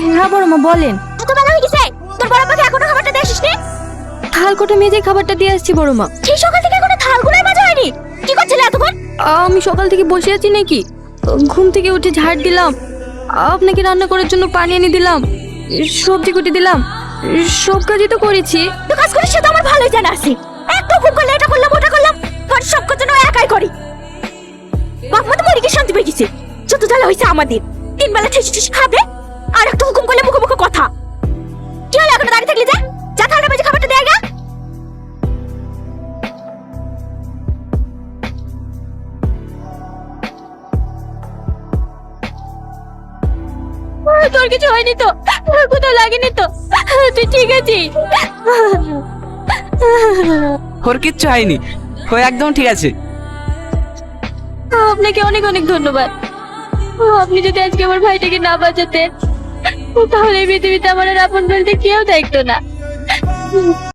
হ্যাঁ বড় মা বলেন। এত বেলা হয়ে গেছে, তোর বড় আব্বাকে এখনো খাবারটা দিয়ে আসিস নি? থাল কোটা মেজে খাবারটা দিয়ে আসছি বড় মা। সেই সকাল থেকে এখনো থালগুলোই মাজা হয়নি, কি করছিলে এতক্ষণ? আমি সকাল থেকে বসে আছি নাকি? ঘুম থেকে উঠে ঝাড় দিলাম, আপনাকে রান্না করার জন্য পানি এনে দিলাম, সবজি কুটি দিলাম, সব কাজই তো করেছি। তো কাজ করিস সেটা আমার ভালোই জানা আছে। একটু খুব করলে এটা করলাম ওটা করলাম, ঘর সব কাজ যেন একাই করি। বাপ মা তো মরে গিয়ে শান্তি পেয়ে গেছে। যত জ্বালা হয়েছে আমাদের, তিন বেলা ঠেসি ঠেসি খাবে আর একটু হুকুম করলে মুখে মুখে কথা। কি হলো এখনো দাঁড়িয়ে থাকলি যে? যা থালটা মেজে খাবারটা দেয় গা। তোর কিছু হয়নি তো? কোথাও লাগেনি তো? তুই ঠিক আছিস? ওর কিচ্ছু হয়নি, ও একদম ঠিক আছে। আপনাকে অনেক অনেক ধন্যবাদ। আপনি যদি আজকে আমার ভাইটাকে না বাঁচাতেন, তাহলে এই পৃথিবীতে আমার আর আপন বলতে কেউ থাকতো না।